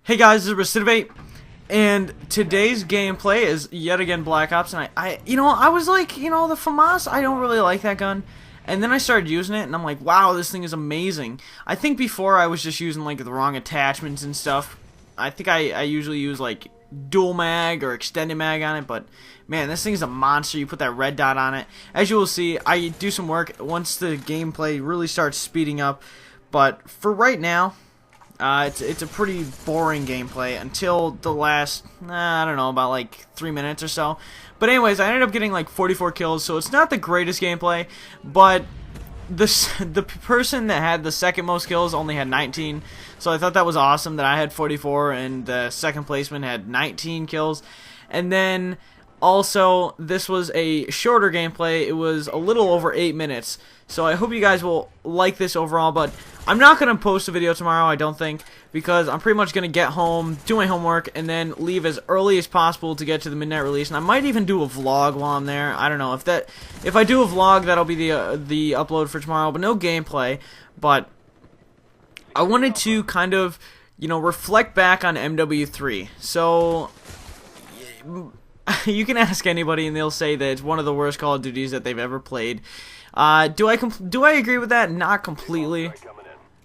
Hey guys, this is Recidivate, and today's gameplay is yet again Black Ops, and I was like, the FAMAS, I don't really like that gun, and then I started using it, and I'm like, wow, this thing is amazing. I think before I was just using, like, the wrong attachments and stuff. I think I usually use, like, dual mag or extended mag on it, but, man, this thing is a monster. You put that red dot on it. As you will see, I do some work once the gameplay really starts speeding up, but for right now, it's a pretty boring gameplay until the last, I don't know, about like 3 minutes or so. But anyways, I ended up getting like 44 kills, so it's not the greatest gameplay, but the person that had the second most kills only had 19, so I thought that was awesome that I had 44 and the second placeman had 19 kills. And then also, this was a shorter gameplay. It was a little over 8 minutes. So I hope you guys will like this overall, but I'm not going to post a video tomorrow, I don't think, because I'm pretty much going to get home, do my homework, and then leave as early as possible to get to the midnight release. And I might even do a vlog while I'm there. I don't know. If I do a vlog, that'll be the upload for tomorrow, but no gameplay. But I wanted to kind of, reflect back on MW3. So you can ask anybody and they'll say that it's one of the worst Call of Duties that they've ever played. Do I agree with that? Not completely.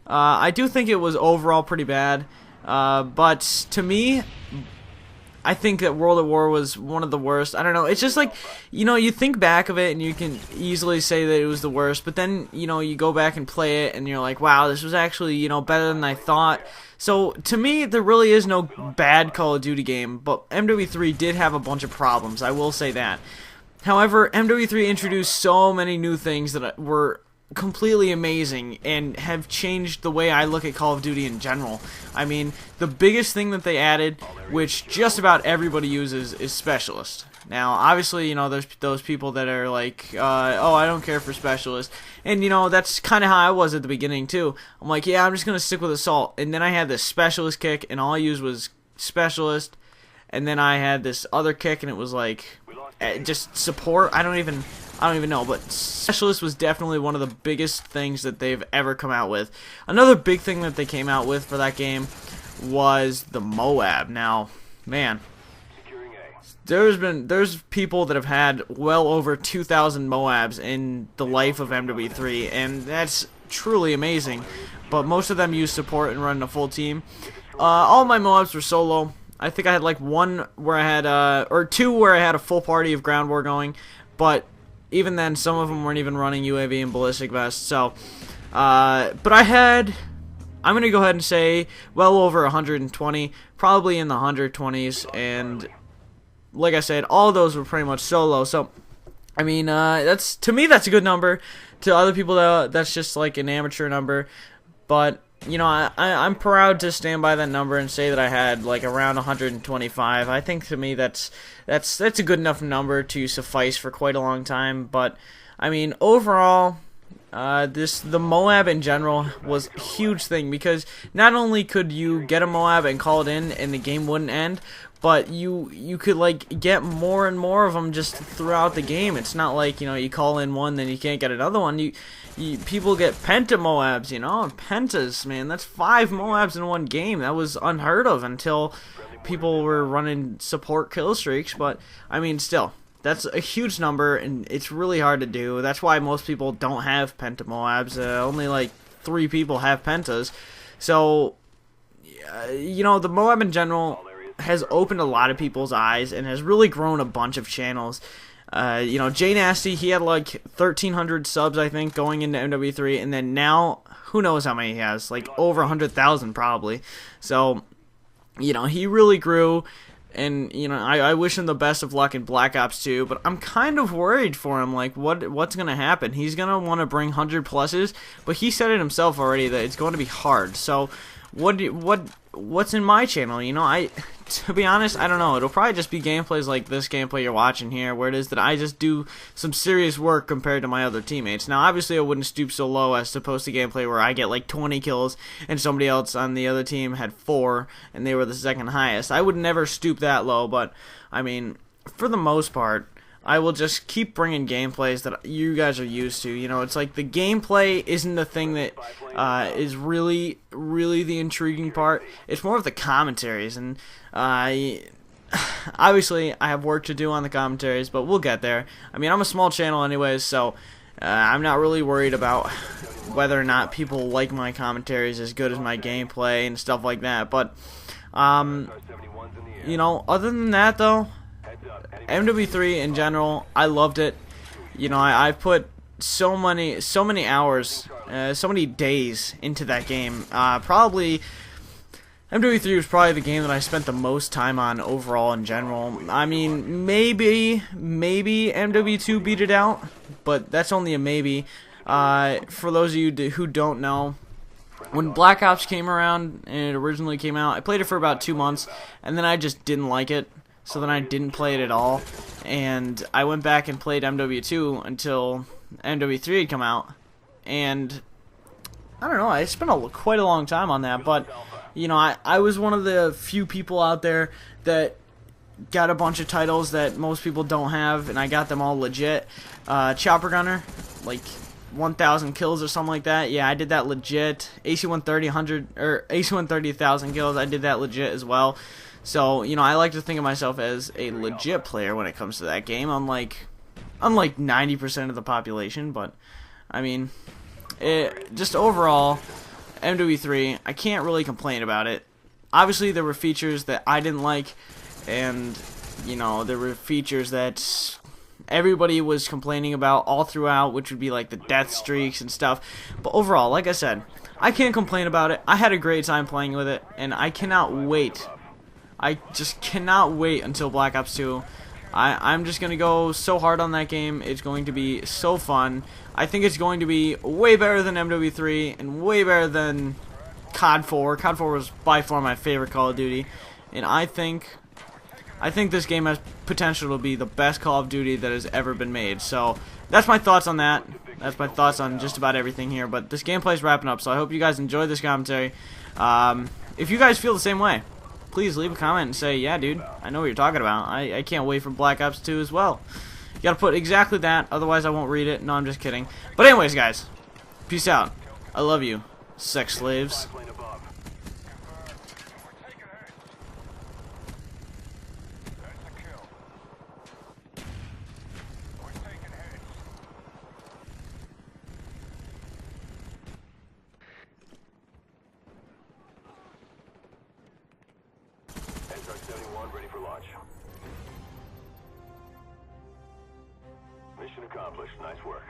I do think it was overall pretty bad. But to me, I think that World at War was one of the worst. I don't know. It's just like, you think back of it and you can easily say that it was the worst. But then, you go back and play it and you're like, wow, this was actually, better than I thought. So, to me, there really is no bad Call of Duty game, but MW3 did have a bunch of problems, I will say that. However, MW3 introduced so many new things that were completely amazing and have changed the way I look at Call of Duty in general. I mean, the biggest thing that they added, which just about everybody uses, is Specialist. Now, obviously, there's those people that are like, oh, I don't care for Specialist. And, that's kind of how I was at the beginning, too. I'm like, yeah, I'm just going to stick with Assault. And then I had this Specialist kick, and all I used was Specialist. And then I had this other kick, and it was like, just support. I don't even know, but Specialist was definitely one of the biggest things that they've ever come out with. Another big thing that they came out with for that game was the MOAB. Now, man, there's people that have had well over 2,000 MOABs in the life of MW3, and that's truly amazing. But most of them use support and run a full team. All my MOABs were solo. I think I had like one where I had, or two where I had a full party of ground war going, but even then, some of them weren't even running UAV and ballistic vests. So, but I'm gonna go ahead and say well over 120, probably in the 120s, and like I said, all of those were pretty much solo. So, I mean, to me that's a good number. To other people, that's just like an amateur number, but I'm proud to stand by that number and say that I had like around 125. I think to me that's a good enough number to suffice for quite a long time. But I mean, overall, the MOAB in general was a huge thing, because not only could you get a MOAB and call it in and the game wouldn't end, but you could like get more and more of them just throughout the game. It's not like, you call in one then you can't get another one. People get Penta MOABs, Pentas, man, that's 5 MOABs in one game. That was unheard of until people were running support kill streaks. But I mean, still, that's a huge number, and it's really hard to do. That's why most people don't have Penta MOABs. Only like 3 people have Pentas. So, the MOAB in general has opened a lot of people's eyes and has really grown a bunch of channels. Jay Nasty, he had like 1,300 subs, I think, going into MW3, and then now, who knows how many he has, like over 100,000 probably. So, he really grew, and, I wish him the best of luck in Black Ops 2, but I'm kind of worried for him, like, what's going to happen? He's going to want to bring 100 pluses, but he said it himself already that it's going to be hard. So, what's in my channel? To be honest, I don't know. It'll probably just be gameplays like this gameplay you're watching here, where it is that I just do some serious work compared to my other teammates. Now, obviously, I wouldn't stoop so low as to post a gameplay where I get like 20 kills and somebody else on the other team had 4 and they were the second highest. I would never stoop that low, but I mean, for the most part, I will just keep bringing gameplays that you guys are used to. You know, it's like the gameplay isn't the thing that is really the intriguing part. It's more of the commentaries, and obviously I have work to do on the commentaries, but we'll get there. I mean, I'm a small channel anyways, so I'm not really worried about whether or not people like my commentaries as good as my gameplay and stuff like that. But you know, other than that though, MW3 in general, I loved it. You know, I've put so many hours, so many days into that game. Probably MW3 was probably the game that I spent the most time on overall in general. I mean, maybe MW2 beat it out, but that's only a maybe. For those of you who don't know, when Black Ops came around and it originally came out, I played it for about 2 months, and then I just didn't like it. So then I didn't play it at all, and I went back and played MW2 until MW3 had come out, and I don't know, I spent quite a long time on that, but you know, I was one of the few people out there that got a bunch of titles that most people don't have, and I got them all legit. Chopper Gunner, like 1,000 kills or something like that. Yeah, I did that legit. AC-130 1,000 kills. I did that legit as well. So, you know, I like to think of myself as a legit player when it comes to that game, unlike 90% of the population. But I mean, just overall, MW3, I can't really complain about it. Obviously, there were features that I didn't like, and you know, there were features that everybody was complaining about all throughout, which would be like the death streaks and stuff. But overall, like I said, I can't complain about it. I had a great time playing with it, and I cannot wait. I just cannot wait until Black Ops 2. I'm just going to go so hard on that game. It's going to be so fun. I think it's going to be way better than MW3 and way better than COD 4. COD 4 was by far my favorite Call of Duty. And I think this game has potential to be the best Call of Duty that has ever been made. So that's my thoughts on that. That's my thoughts on just about everything here. But this gameplay is wrapping up, so I hope you guys enjoyed this commentary. If you guys feel the same way, please leave a comment and say, yeah, dude, I know what you're talking about. I can't wait for Black Ops 2 as well. You gotta put exactly that, otherwise I won't read it. No, I'm just kidding. But anyways, guys, peace out. I love you, sex slaves. Ready for launch. Mission accomplished. Nice work.